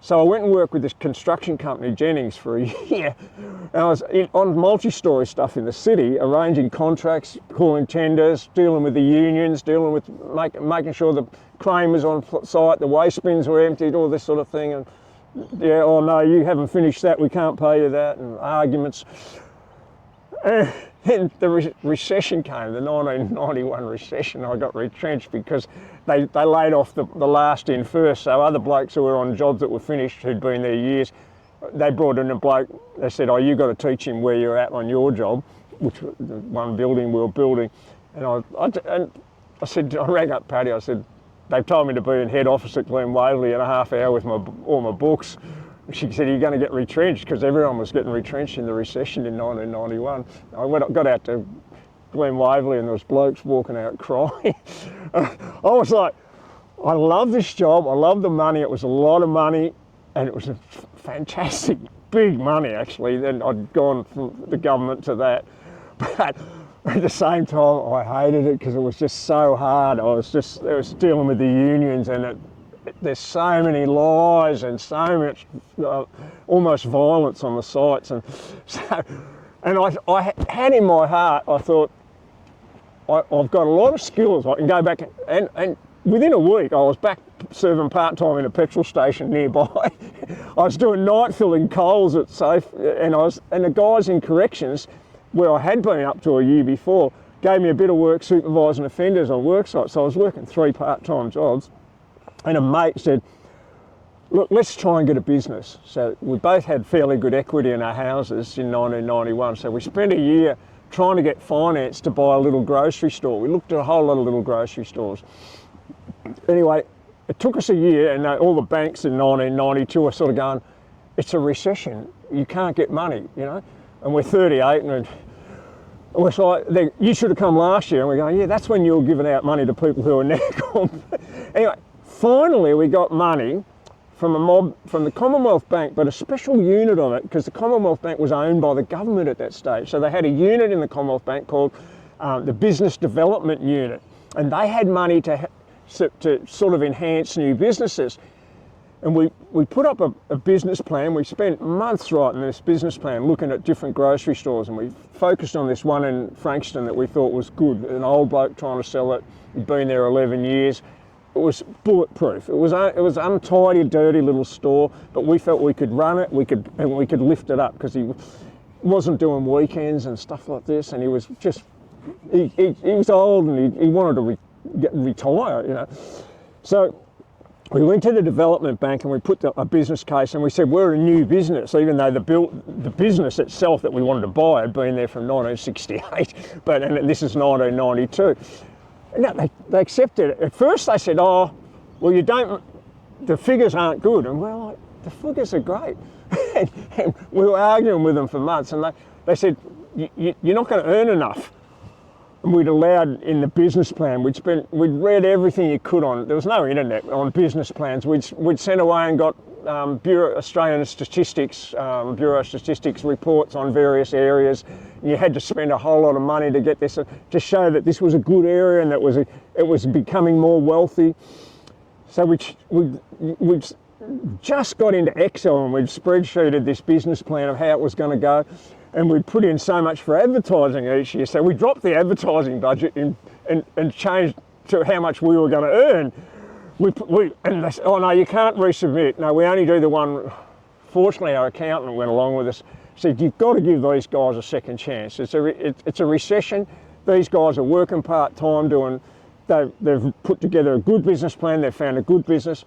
So I went and worked with this construction company, Jennings, for a year. And I was on multi-storey stuff in the city, arranging contracts, calling tenders, dealing with the unions, dealing with making sure the crane was on site, the waste bins were emptied, all this sort of thing. And yeah, oh no, you haven't finished that, we can't pay you that, and arguments. And then the recession came, the 1991 recession. I got retrenched because they laid off the last in first. So other blokes who were on jobs that were finished, who'd been there years, they brought in a bloke. They said, oh, you've got to teach him where you're at on your job, which was the one building we were building. And I said, I rang up Paddy, I said, they've told me to be in head office at Glen Waverley in a half hour with all my books. She said, you're going to get retrenched, because everyone was getting retrenched in the recession in 1991. I got out to Glen Waverley and there was blokes walking out crying. I was like, I love this job, I love the money, it was a lot of money, and it was a fantastic, big money actually. Then I'd gone from the government to that. But at the same time, I hated it because it was just so hard. I was dealing with the unions, and there's so many lies and so much almost violence on the sites, and so, and I had in my heart, I thought, I've got a lot of skills. I can go back, and within a week I was back serving part-time in a petrol station nearby. I was doing night filling coals at Safe, and the guys in corrections, where I had been up to a year before, gave me a bit of work supervising offenders on work sites. So I was working 3 part-time jobs. And a mate said, look, let's try and get a business. So we both had fairly good equity in our houses in 1991. So we spent a year trying to get finance to buy a little grocery store. We looked at a whole lot of little grocery stores. Anyway, it took us a year, and all the banks in 1992 were sort of going, it's a recession, you can't get money, you know? And we're 38, and we're like, you should have come last year. And we're going, yeah, that's when you were giving out money to people who are now gone. Anyway, finally, we got money from the Commonwealth Bank, but a special unit on it, because the Commonwealth Bank was owned by the government at that stage. So they had a unit in the Commonwealth Bank called the Business Development Unit, and they had money to sort of enhance new businesses. And we put up a business plan. We spent months writing this business plan, looking at different grocery stores, and we focused on this one in Frankston that we thought was good. An old bloke trying to sell it. He'd been there 11 years. It was bulletproof. It was untidy, dirty little store, but we felt we could run it, we could lift it up, because he wasn't doing weekends and stuff like this, and he was just, he was old, and he wanted to retire, you know. So we went to the development bank and we put a business case, and we said we're a new business, even though the business itself that we wanted to buy had been there from 1968, and this is 1992. No, they accepted it. At first they said, oh, well, the figures aren't good. And we're like, the figures are great. and we were arguing with them for months, and they said, you're not going to earn enough. And we'd allowed in the business plan, we'd read everything you could on, there was no internet on business plans. We'd sent away and got Bureau of Statistics reports on various areas. And you had to spend a whole lot of money to get this, to show that this was a good area and that it was becoming more wealthy. So we just got into Excel, and we'd spreadsheeted this business plan of how it was going to go, and we'd put in so much for advertising each year. So we dropped the advertising budget and changed to how much we were going to earn. And they said, oh no, you can't resubmit. No, we only do the one. Fortunately, our accountant went along with us. Said, you've got to give these guys a second chance. It's a recession. These guys are working part-time they've put together a good business plan. They've found a good business.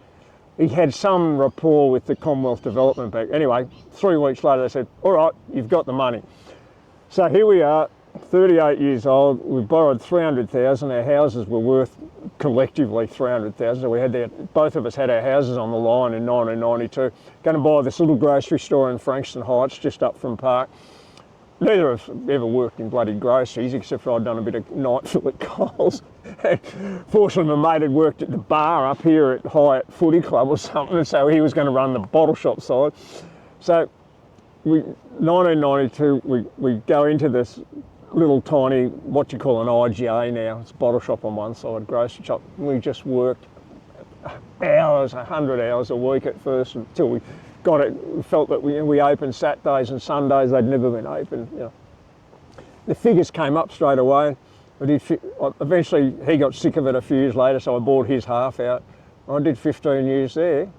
He had some rapport with the Commonwealth Development Bank. Anyway, 3 weeks later, they said, all right, you've got the money. So here we are, 38 years old. We borrowed 300,000. Our houses were worth collectively 300,000. So both of us had our houses on the line in 1992. Going to buy this little grocery store in Frankston Heights, just up from Park. Neither of us ever worked in bloody groceries, except for I'd done a bit of night fill at Coles. Fortunately, my mate had worked at the bar up here at Hyatt Footy Club or something, so he was going to run the bottle shop side. So 1992, we go into this little tiny, what you call an IGA now, it's a bottle shop on one side, grocery shop. We just worked hours, 100 hours a week at first, until we got it. We felt that we opened Saturdays and Sundays. They'd never been open. You know. The figures came up straight away. Eventually he got sick of it a few years later, so I bought his half out. I did 15 years there.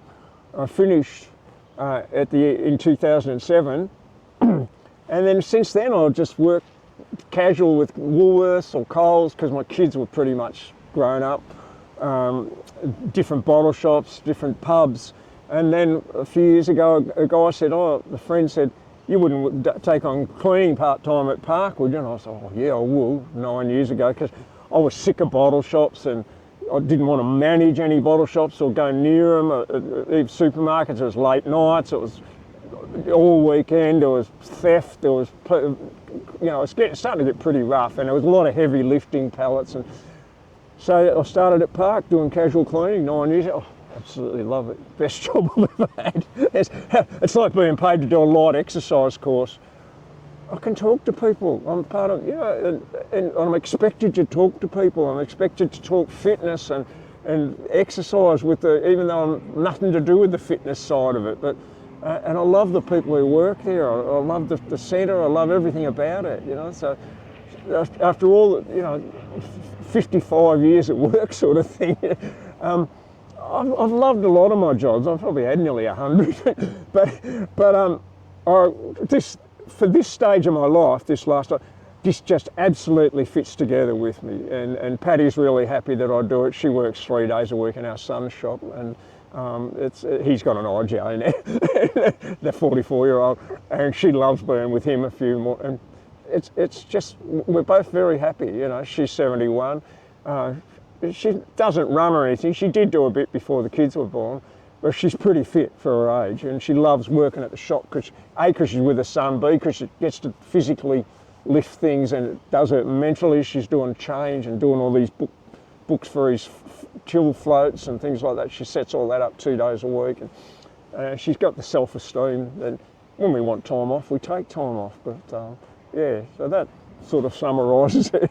I finished in 2007, and then since then I've just worked casual with Woolworths or Coles, because my kids were pretty much grown up. Different bottle shops, different pubs, and then a few years ago a guy said, a friend said, you wouldn't take on cleaning part-time at Park, would you? And I said, oh yeah, I will, 9 years ago, because I was sick of bottle shops and I didn't want to manage any bottle shops or go near them. Supermarkets, it was late nights, it was all weekend, there was theft, there was, it's starting to get pretty rough, and there was a lot of heavy lifting pallets. And so I started at Park doing casual cleaning 9 years ago. Absolutely love it. Best job I've ever had. It's like being paid to do a light exercise course. I can talk to people. I'm part of, and I'm expected to talk to people. I'm expected to talk fitness and exercise even though I'm nothing to do with the fitness side of it. But and I love the people who work there. I love the centre. I love everything about it. So after all, 55 years at work, sort of thing. I've loved a lot of my jobs. I've probably had nearly 100, but for this stage of my life, this just absolutely fits together with me. And Patty's really happy that I do it. She works 3 days a week in our son's shop, and he's got an eye jelly now, the 44-year-old, and she loves being with him a few more. And it's just, we're both very happy. She's 71. She doesn't run or anything. She did do a bit before the kids were born, but she's pretty fit for her age, and she loves working at the shop because she's with her son, B, because she gets to physically lift things, and it does it mentally. She's doing change and doing all these books for his chill floats and things like that. She sets all that up 2 days a week, and she's got the self-esteem that when we want time off, we take time off. But so that sort of summarises it.